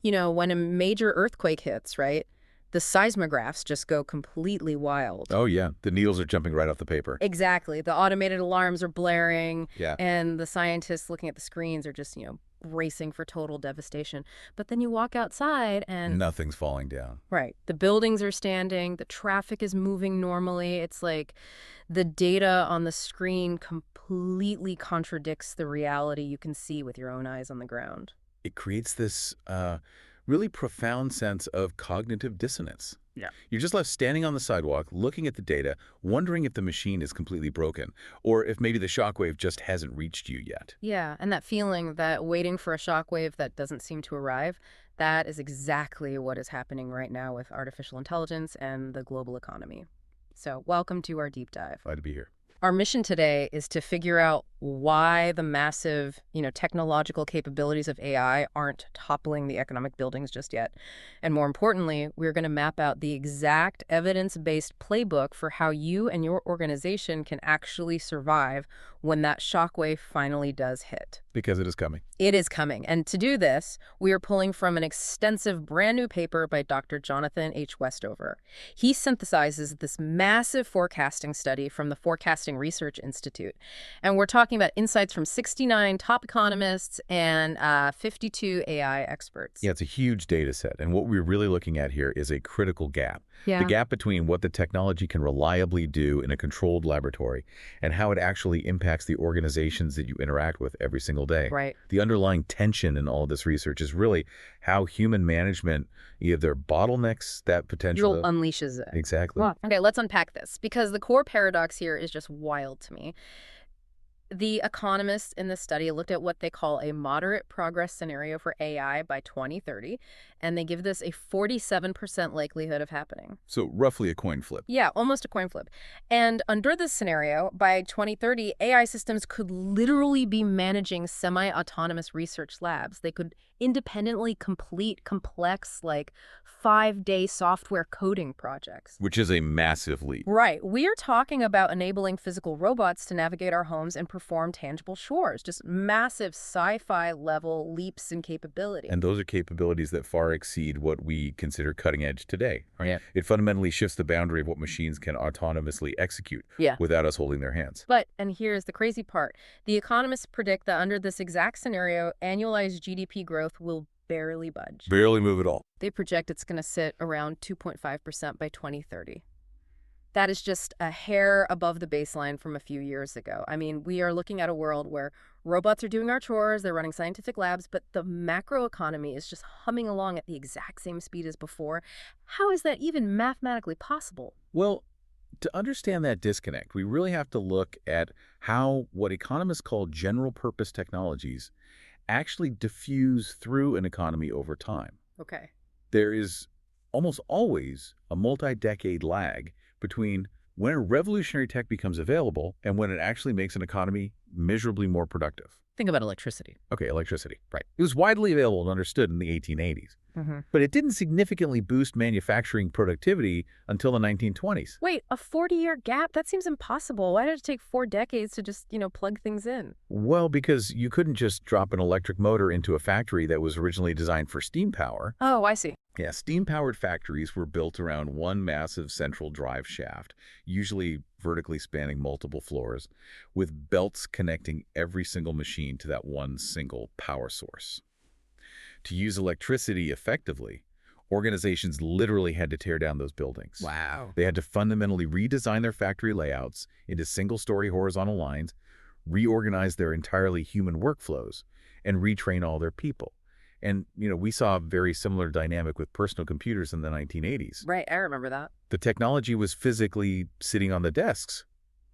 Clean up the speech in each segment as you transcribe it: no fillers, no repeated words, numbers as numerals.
When a major earthquake hits, right, the seismographs just go completely wild. Oh, yeah. The needles are jumping right off the paper. Exactly. The automated alarms are blaring, Yeah. and the scientists looking at the screens are just, racing for total devastation. But then you walk outside and, Nothing's falling down. right, the buildings are standing, the traffic is moving normally. It's like the data on the screen completely contradicts the reality you can see with your own eyes on the ground. It creates this really profound sense of cognitive dissonance. Yeah. You're just left standing on the sidewalk, looking at the data, wondering if the machine is completely broken, or if maybe the shockwave just hasn't reached you yet. Yeah, and that feeling that waiting for a shockwave that doesn't seem to arrive, that is exactly what is happening right now with artificial intelligence and the global economy. So, welcome to our deep dive. Glad to be here. Our mission today is to figure out why the massive, technological capabilities of AI aren't toppling the economic buildings just yet. And more importantly, we're going to map out the exact evidence-based playbook for how you and your organization can actually survive when that shockwave finally does hit. Because it is coming. It is coming. And to do this, we are pulling from an extensive brand new paper by Dr. Jonathan H. Westover. He synthesizes this massive forecasting study from the Forecasting Research Institute. And we're talking about insights from 69 top economists and 52 AI experts. Yeah, it's a huge data set. And what we're really looking at here is a critical gap. Yeah. The gap between what the technology can reliably do in a controlled laboratory and how it actually impacts the organizations that you interact with every single day. Right. The underlying tension in all of this research is really how human management either bottlenecks that potential. You'll unleashes it. Exactly. Well, okay, let's unpack this because the core paradox here is just wild to me. The economists in this study looked at what they call a moderate progress scenario for AI by 2030, and they give this a 47% likelihood of happening. So roughly a coin flip. Yeah, almost a coin flip. And under this scenario, by 2030, AI systems could literally be managing semi-autonomous research labs. They could independently complete complex, 5-day software coding projects. Which is a massive leap. Right. We're talking about enabling physical robots to navigate our homes and perform tangible chores. Just massive sci-fi level leaps in capability. And those are capabilities that far exceed what we consider cutting edge today. Right? Yeah. It fundamentally shifts the boundary of what machines can autonomously execute without us holding their hands. But, and here's the crazy part, the economists predict that under this exact scenario, annualized GDP growth will barely budge. Barely move at all. They project it's going to sit around 2.5% by 2030. That is just a hair above the baseline from a few years ago. I mean, we are looking at a world where robots are doing our chores, they're running scientific labs, but the macroeconomy is just humming along at the exact same speed as before. How is that even mathematically possible? Well, to understand that disconnect, we really have to look at how what economists call general-purpose technologies actually diffuse through an economy over time. Okay. There is almost always a multi-decade lag between when a revolutionary tech becomes available and when it actually makes an economy measurably more productive. Think about electricity. Okay, electricity. Right. It was widely available and understood in the 1880s. But it didn't significantly boost manufacturing productivity until the 1920s. Wait, a 40-year gap? That seems impossible. Why did it take 4 decades to just, plug things in? Well, because you couldn't just drop an electric motor into a factory that was originally designed for steam power. Oh, I see. Yeah, steam-powered factories were built around one massive central drive shaft, usually vertically spanning multiple floors, with belts connecting every single machine to that one single power source. To use electricity effectively, organizations literally had to tear down those buildings. Wow. They had to fundamentally redesign their factory layouts into single-story horizontal lines, reorganize their entirely human workflows, and retrain all their people. And, we saw a very similar dynamic with personal computers in the 1980s. Right, I remember that. The technology was physically sitting on the desks,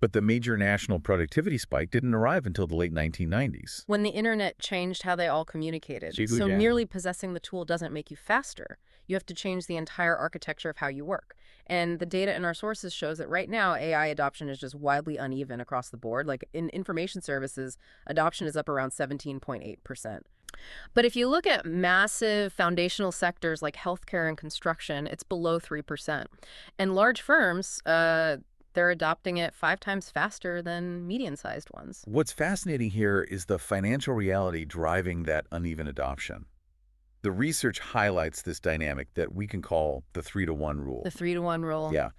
but the major national productivity spike didn't arrive until the late 1990s. When the internet changed how they all communicated. So Yeah. merely possessing the tool doesn't make you faster. You have to change the entire architecture of how you work. And the data in our sources shows that right now, AI adoption is just wildly uneven across the board. Like in information services, adoption is up around 17.8%. But if you look at massive foundational sectors like healthcare and construction, it's below 3%. And large firms, they're adopting it 5 times faster than medium-sized ones. What's fascinating here is the financial reality driving that uneven adoption. The research highlights this dynamic that we can call the 3-to-1 The rule. 3-to-1 rule. Yeah.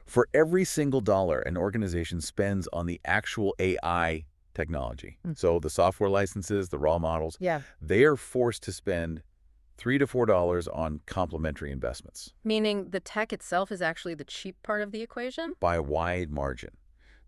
For every single dollar an organization spends on the actual AI technology, Mm. so the software licenses, the raw models, Yeah. they are forced to spend $3 to $4 on complementary investments Meaning the tech itself is actually the cheap part of the equation? by a wide margin.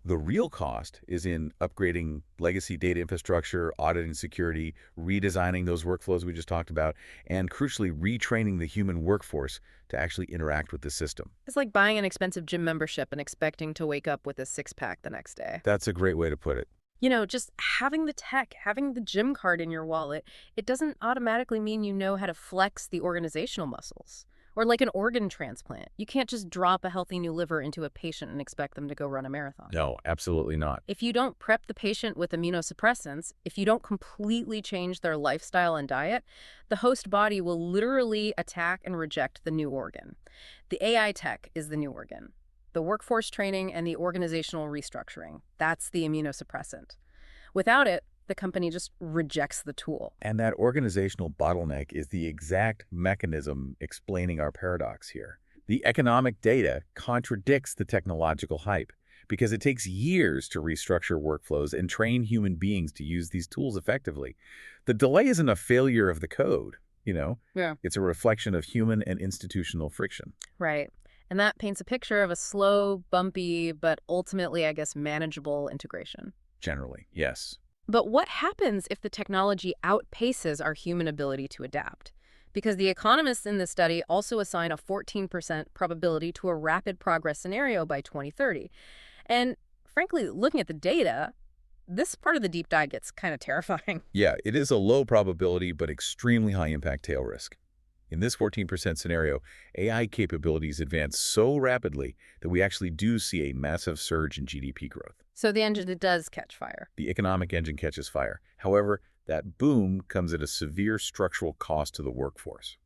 The real cost is in upgrading legacy data infrastructure, auditing security, redesigning those workflows we just talked about, and crucially, retraining the human workforce to actually interact with the system. It's like buying an expensive gym membership and expecting to wake up with a six-pack the next day. That's a great way to put it. Just having the tech, having the gym card in your wallet, it doesn't automatically mean you know how to flex the organizational muscles. Or like an organ transplant. You can't just drop a healthy new liver into a patient and expect them to go run a marathon. No, absolutely not. If you don't prep the patient with immunosuppressants, if you don't completely change their lifestyle and diet, the host body will literally attack and reject the new organ. The AI tech is the new organ. The workforce training and the organizational restructuring, that's the immunosuppressant. Without it, the company just rejects the tool. And that organizational bottleneck is the exact mechanism explaining our paradox here. The economic data contradicts the technological hype because it takes years to restructure workflows and train human beings to use these tools effectively. The delay isn't a failure of the code, Yeah. It's a reflection of human and institutional friction. Right. And that paints a picture of a slow, bumpy, but ultimately, I guess, manageable integration. Generally, yes. But what happens if the technology outpaces our human ability to adapt? Because the economists in this study also assign a 14% probability to a rapid progress scenario by 2030. And frankly, looking at the data, this part of the deep dive gets kind of terrifying. Yeah, it is a low probability but extremely high impact tail risk. In this 14% scenario, AI capabilities advance so rapidly that we actually do see a massive surge in GDP growth. So the engine does catch fire. The economic engine catches fire. However, that boom comes at a severe structural cost to the workforce.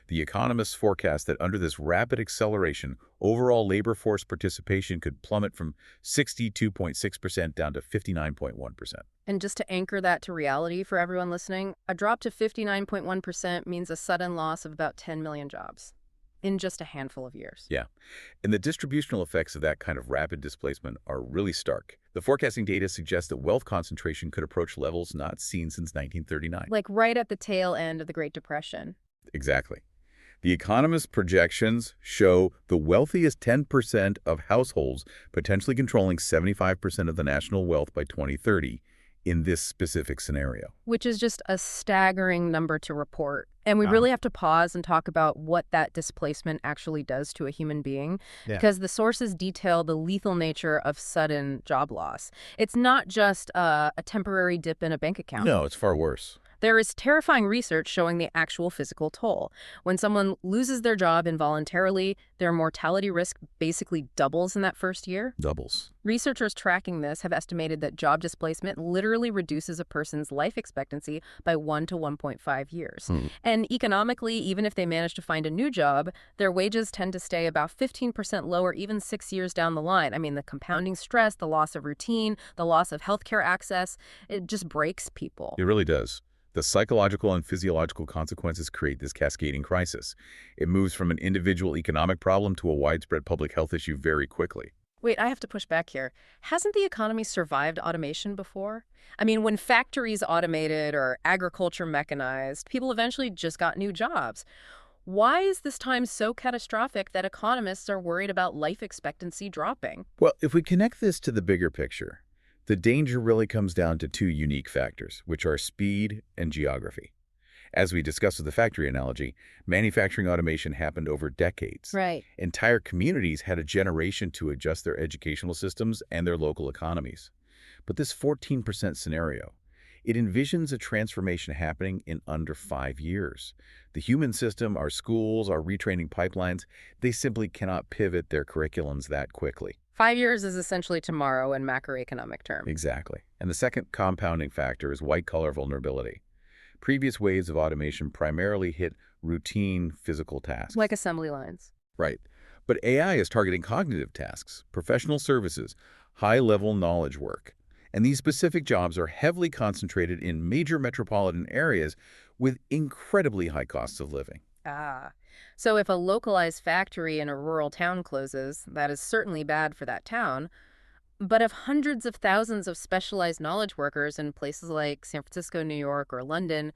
The economists forecast that under this rapid acceleration, overall labor force participation could plummet from 62.6% down to 59.1%. And just to anchor that to reality for everyone listening, a drop to 59.1% means a sudden loss of about 10 million jobs in just a handful of years. Yeah, and the distributional effects of that kind of rapid displacement are really stark. The forecasting data suggests that wealth concentration could approach levels not seen since 1939. Like right at the tail end of the Great Depression. Exactly. The economists' projections show the wealthiest 10% of households potentially controlling 75% of the national wealth by 2030 in this specific scenario. Which is just a staggering number to report. And we really have to pause and talk about what that displacement actually does to a human being, because the sources detail the lethal nature of sudden job loss. It's not just a temporary dip in a bank account. No, it's far worse. There is terrifying research showing the actual physical toll. When someone loses their job involuntarily, their mortality risk basically doubles in that first year. Doubles. Researchers tracking this have estimated that job displacement literally reduces a person's life expectancy by 1 to 1.5 years. And economically, even if they manage to find a new job, their wages tend to stay about 15% lower even 6 years down the line. I mean, the compounding stress, the loss of routine, the loss of healthcare access, it just breaks people. It really does. The psychological and physiological consequences create this cascading crisis. It moves from an individual economic problem to a widespread public health issue very quickly. Wait, I have to push back here. Hasn't the economy survived automation before? I mean, when factories automated or agriculture mechanized, people eventually just got new jobs. Why is this time so catastrophic that economists are worried about life expectancy dropping? Well, if we connect this to the bigger picture, the danger really comes down to two unique factors, which are speed and geography. As we discussed with the factory analogy, manufacturing automation happened over decades. Right. Entire communities had a generation to adjust their educational systems and their local economies. But this 14% scenario, it envisions a transformation happening in under 5 years. The human system, our schools, our retraining pipelines, they simply cannot pivot their curriculums that quickly. 5 years is essentially tomorrow in macroeconomic terms. Exactly. And the second compounding factor is white-collar vulnerability. Previous waves of automation primarily hit routine physical tasks. Like assembly lines. Right. But AI is targeting cognitive tasks, professional services, high-level knowledge work. And these specific jobs are heavily concentrated in major metropolitan areas with incredibly high costs of living. Ah. So if a localized factory in a rural town closes, that is certainly bad for that town. But if hundreds of thousands of specialized knowledge workers in places like San Francisco, New York, or London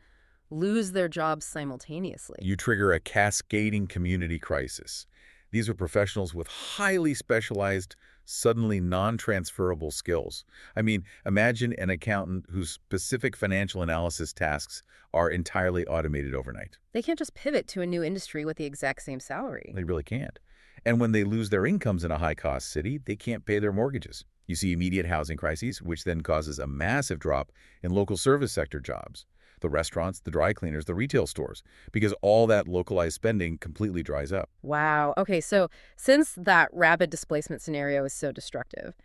lose their jobs simultaneously. You trigger a cascading community crisis. These are professionals with highly specialized, suddenly non-transferable skills. I mean, imagine an accountant whose specific financial analysis tasks are entirely automated overnight. They can't just pivot to a new industry with the exact same salary. They really can't. And when they lose their incomes in a high-cost city, they can't pay their mortgages. You see immediate housing crises, which then causes a massive drop in local service sector jobs. The restaurants, the dry cleaners, the retail stores, because all that localized spending completely dries up. Wow. Okay, so since that rapid displacement scenario is so destructive,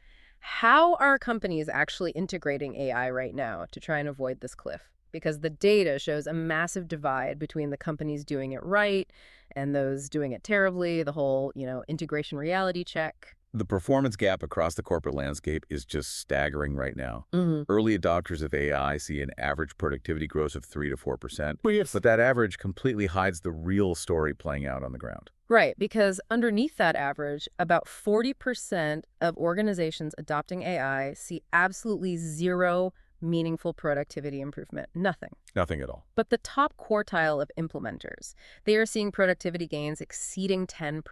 how are companies actually integrating AI right now to try and avoid this cliff? Because the data shows a massive divide between the companies doing it right and those doing it terribly, the whole, integration reality check. The performance gap across the corporate landscape is just staggering right now. Hmm. Early adopters of AI see an average productivity growth of 3 to 4%, Well, yes. but that average completely hides the real story playing out on the ground. Right, because underneath that average, about 40% of organizations adopting AI see absolutely zero meaningful productivity improvement. Nothing. Nothing at all. But the top quartile of implementers, they are seeing productivity gains exceeding 10%.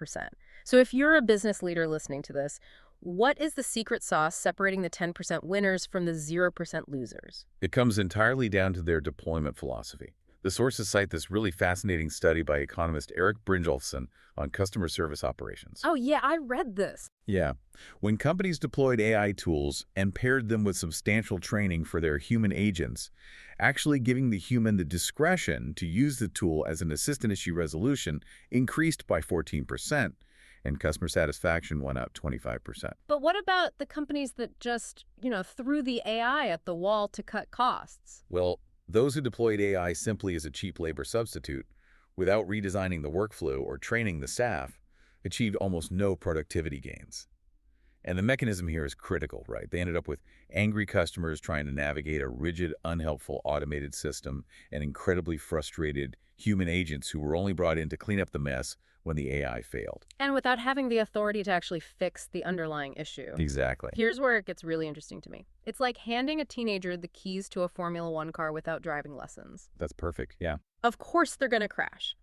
So if you're a business leader listening to this, what is the secret sauce separating the 10% winners from the 0% losers? It comes entirely down to their deployment philosophy. The sources cite this really fascinating study by economist Eric Brynjolfsson on customer service operations. Oh, yeah, I read this. Yeah. When companies deployed AI tools and paired them with substantial training for their human agents, actually giving the human the discretion to use the tool as an assistant issue resolution increased by 14%, and customer satisfaction went up 25%. But what about the companies that just, threw the AI at the wall to cut costs? Well, those who deployed AI simply as a cheap labor substitute, without redesigning the workflow or training the staff, achieved almost no productivity gains. And the mechanism here is critical, right? They ended up with angry customers trying to navigate a rigid, unhelpful automated system and incredibly frustrated human agents who were only brought in to clean up the mess when the AI failed. And without having the authority to actually fix the underlying issue. Exactly. Here's where it gets really interesting to me. It's like handing a teenager the keys to a Formula One car without driving lessons. That's perfect, yeah. Of course they're going to crash.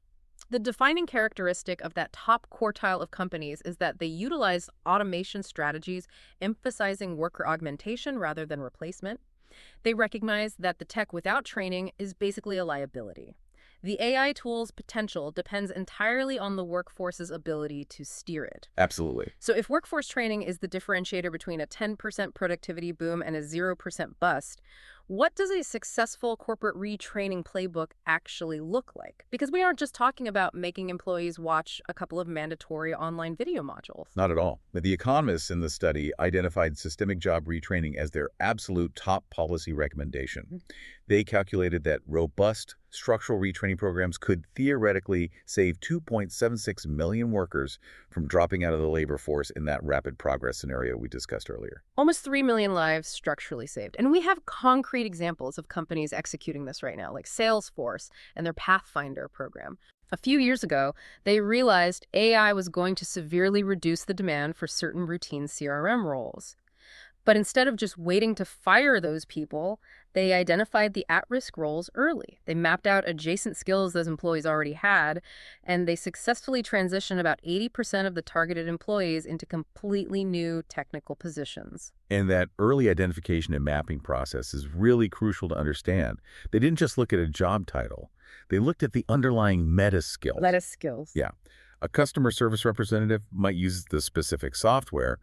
The defining characteristic of that top quartile of companies is that they utilize automation strategies emphasizing worker augmentation rather than replacement. They recognize that the tech without training is basically a liability. The AI tool's potential depends entirely on the workforce's ability to steer it. Absolutely. So if workforce training is the differentiator between a 10% productivity boom and a 0% bust, what does a successful corporate retraining playbook actually look like? Because we aren't just talking about making employees watch a couple of mandatory online video modules. Not at all. The economists in the study identified systemic job retraining as their absolute top policy recommendation. They calculated that robust structural retraining programs could theoretically save 2.76 million workers from dropping out of the labor force in that rapid progress scenario we discussed earlier. Almost 3 million lives structurally saved. And we have concrete examples of companies executing this right now, like Salesforce and their Pathfinder program. A few years ago, they realized AI was going to severely reduce the demand for certain routine CRM roles. But instead of just waiting to fire those people, they identified the at-risk roles early. They mapped out adjacent skills those employees already had, and they successfully transitioned about 80% of the targeted employees into completely new technical positions. And that early identification and mapping process is really crucial to understand. They didn't just look at a job title. They looked at the underlying meta skills. Meta skills. Yeah. A customer service representative might use the specific software,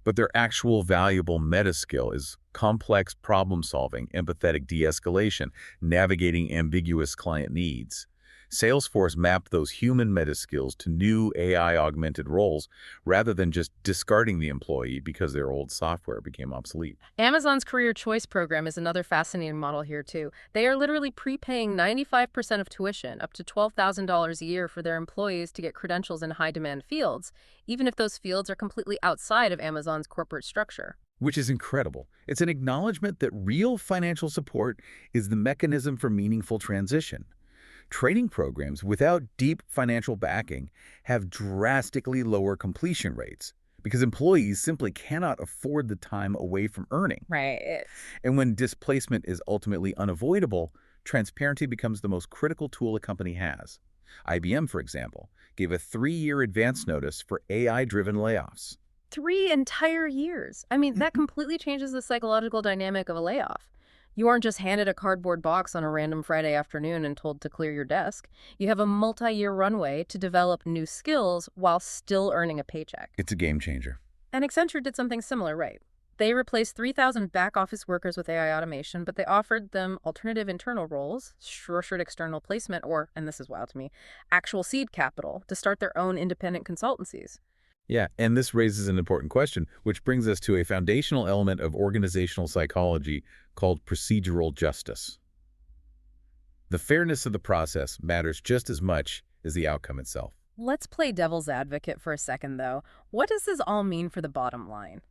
but their actual valuable meta skill is complex problem solving, empathetic de-escalation, navigating ambiguous client needs. Salesforce mapped those human meta skills to new AI-augmented roles rather than just discarding the employee because their old software became obsolete. Amazon's Career Choice program is another fascinating model here, too. They are literally prepaying 95% of tuition, up to $12,000 a year, for their employees to get credentials in high-demand fields, even if those fields are completely outside of Amazon's corporate structure. Which is incredible. It's an acknowledgement that real financial support is the mechanism for meaningful transition. Training programs without deep financial backing have drastically lower completion rates because employees simply cannot afford the time away from earning. Right. And when displacement is ultimately unavoidable, transparency becomes the most critical tool a company has. IBM, for example, gave a 3-year advance notice for AI-driven layoffs. 3 entire years. I mean, that completely changes the psychological dynamic of a layoff. You aren't just handed a cardboard box on a random Friday afternoon and told to clear your desk. You have a multi-year runway to develop new skills while still earning a paycheck. It's a game changer. And Accenture did something similar, right? They replaced 3,000 back-office workers with AI automation, but they offered them alternative internal roles, structured external placement, or, and this is wild to me, actual seed capital to start their own independent consultancies. Yeah, and this raises an important question, which brings us to a foundational element of organizational psychology called procedural justice. The fairness of the process matters just as much as the outcome itself. Let's play devil's advocate for a second, though. What does this all mean for the bottom line?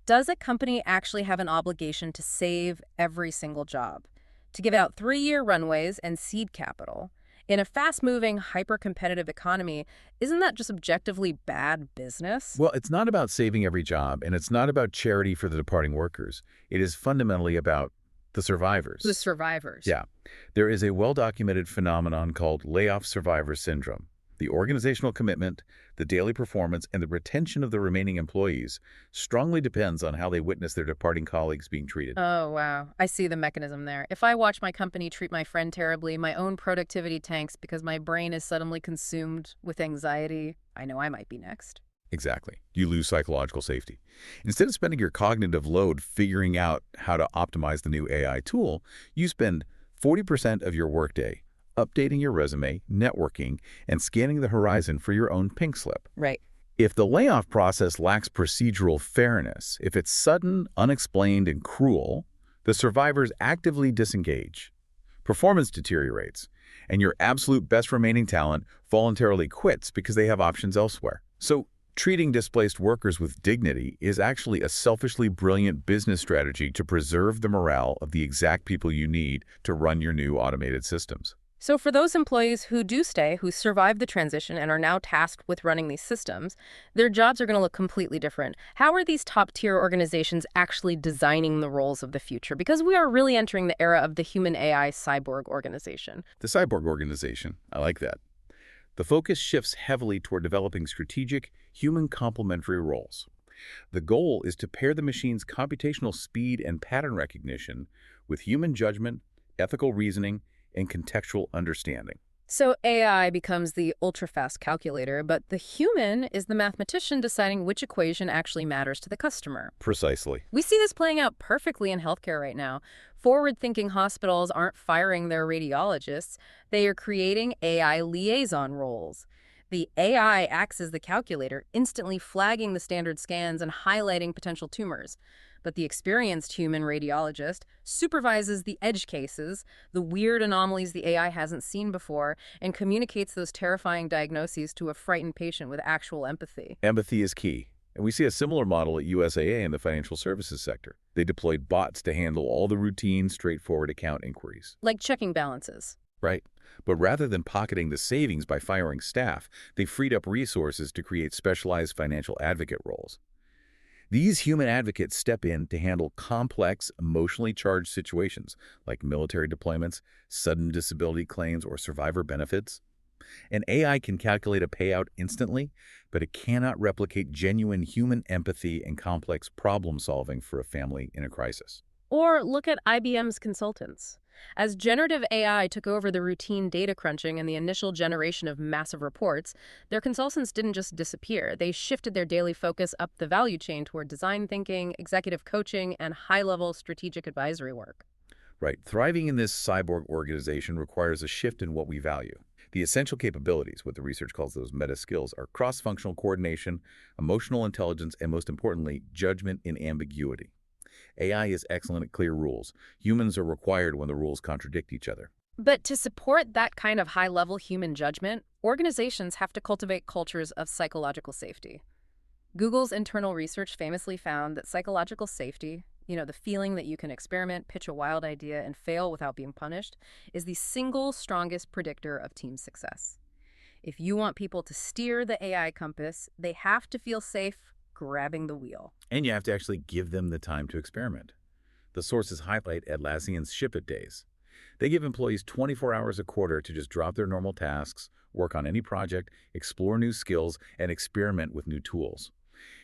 Does a company actually have an obligation to save every single job, to give out 3-year runways and seed capital? In a fast-moving, hyper-competitive economy, isn't that just objectively bad business? Well, it's not about saving every job, and it's not about charity for the departing workers. It is fundamentally about the survivors. The survivors. Yeah. There is a well-documented phenomenon called layoff survivor syndrome. The organizational commitment, the daily performance, and the retention of the remaining employees strongly depends on how they witness their departing colleagues being treated. Oh, wow. I see the mechanism there. If I watch my company treat my friend terribly, my own productivity tanks because my brain is suddenly consumed with anxiety, I know I might be next. Exactly. You lose psychological safety. Instead of spending your cognitive load figuring out how to optimize the new AI tool, you spend 40% of your workday updating your resume, networking, and scanning the horizon for your own pink slip. Right. If the layoff process lacks procedural fairness, if it's sudden, unexplained, and cruel, the survivors actively disengage. Performance deteriorates, and your absolute best remaining talent voluntarily quits because they have options elsewhere. So, treating displaced workers with dignity is actually a selfishly brilliant business strategy to preserve the morale of the exact people you need to run your new automated systems. So for those employees who do stay, who survived the transition and are now tasked with running these systems, their jobs are going to look completely different. How are these top-tier organizations actually designing the roles of the future? Because we are really entering the era of the human AI cyborg organization. The cyborg organization, I like that. The focus shifts heavily toward developing strategic, human complementary roles. The goal is to pair the machine's computational speed and pattern recognition with human judgment, ethical reasoning, and contextual understanding. So AI becomes the ultra-fast calculator, but the human is the mathematician deciding which equation actually matters to the customer. Precisely. We see this playing out perfectly in healthcare right now. Forward-thinking hospitals aren't firing their radiologists. They are creating AI liaison roles. The AI acts as the calculator, instantly flagging the standard scans and highlighting potential tumors. But the experienced human radiologist supervises the edge cases, the weird anomalies the AI hasn't seen before, and communicates those terrifying diagnoses to a frightened patient with actual empathy. Empathy is key. And we see a similar model at USAA in the financial services sector. They deployed bots to handle all the routine, straightforward account inquiries. Like checking balances. Right. But rather than pocketing the savings by firing staff, they freed up resources to create specialized financial advocate roles. These human advocates step in to handle complex, emotionally charged situations like military deployments, sudden disability claims, or survivor benefits. An AI can calculate a payout instantly, but it cannot replicate genuine human empathy and complex problem-solving for a family in a crisis. Or look at IBM's consultants. As generative AI took over the routine data crunching and the initial generation of massive reports, their consultants didn't just disappear. They shifted their daily focus up the value chain toward design thinking, executive coaching, and high-level strategic advisory work. Right. Thriving in this cyborg organization requires a shift in what we value. The essential capabilities, what the research calls those meta skills, are cross-functional coordination, emotional intelligence, and most importantly, judgment in ambiguity. AI is excellent at clear rules. Humans are required when the rules contradict each other. But to support that kind of high-level human judgment, organizations have to cultivate cultures of psychological safety. Google's internal research famously found that psychological safety, The feeling that you can experiment, pitch a wild idea, and fail without being punished is the single strongest predictor of team success. If you want people to steer the AI compass, they have to feel safe grabbing the wheel. And you have to actually give them the time to experiment. The sources highlight Atlassian's Ship It days. They give employees 24 hours a quarter to just drop their normal tasks, work on any project, explore new skills, and experiment with new tools.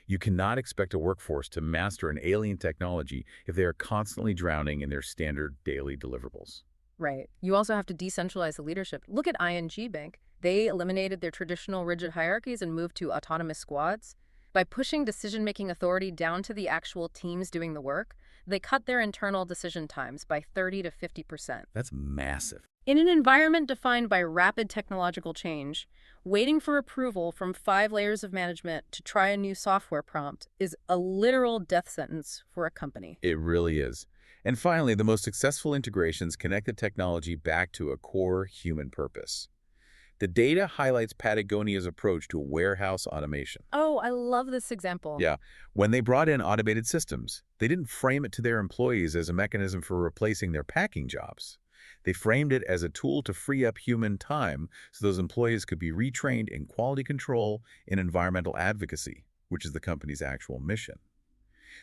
You cannot expect a workforce to master an alien technology if they are constantly drowning in their standard daily deliverables. Right. You also have to decentralize the leadership. Look at ING Bank. They eliminated their traditional rigid hierarchies and moved to autonomous squads. By pushing decision-making authority down to the actual teams doing the work, they cut their internal decision times by 30 to 50%. That's massive. In an environment defined by rapid technological change, waiting for approval from 5 layers of management to try a new software prompt is a literal death sentence for a company. It really is. And finally, the most successful integrations connect the technology back to a core human purpose. The data highlights Patagonia's approach to warehouse automation. Oh, I love this example. Yeah, when they brought in automated systems, they didn't frame it to their employees as a mechanism for replacing their packing jobs. They framed it as a tool to free up human time so those employees could be retrained in quality control and environmental advocacy, which is the company's actual mission.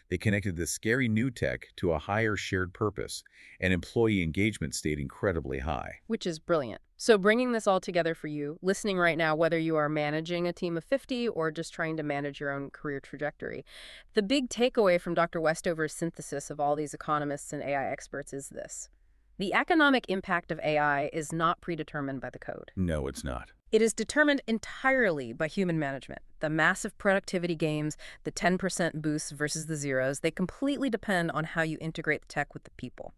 They connected this scary new tech to a higher shared purpose, and employee engagement stayed incredibly high. Which is brilliant. So bringing this all together for you, listening right now, whether you are managing a team of 50 or just trying to manage your own career trajectory, the big takeaway from Dr. Westover's synthesis of all these economists and AI experts is this. The economic impact of AI is not predetermined by the code. No, it's not. It is determined entirely by human management. The massive productivity gains, the 10% boosts versus the zeros, they completely depend on how you integrate the tech with the people.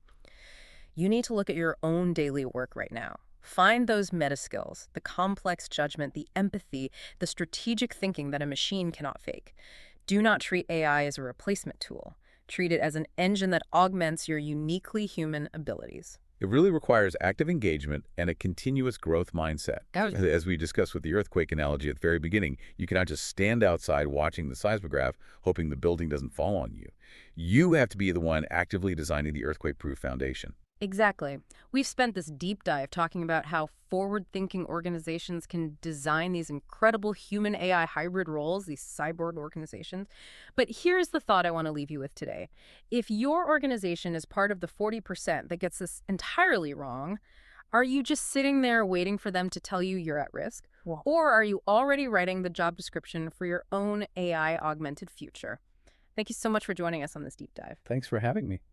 You need to look at your own daily work right now. Find those meta skills, the complex judgment, the empathy, the strategic thinking that a machine cannot fake. Do not treat AI as a replacement tool. Treat it as an engine that augments your uniquely human abilities. It really requires active engagement and a continuous growth mindset. As we discussed with the earthquake analogy at the very beginning, you cannot just stand outside watching the seismograph, hoping the building doesn't fall on you. You have to be the one actively designing the earthquake-proof foundation. Exactly. We've spent this deep dive talking about how forward-thinking organizations can design these incredible human-AI hybrid roles, these cyborg organizations. But here's the thought I want to leave you with today. If your organization is part of the 40% that gets this entirely wrong, are you just sitting there waiting for them to tell you you're at risk? Well, Or are you already writing the job description for your own AI-augmented future? Thank you so much for joining us on this deep dive. Thanks for having me.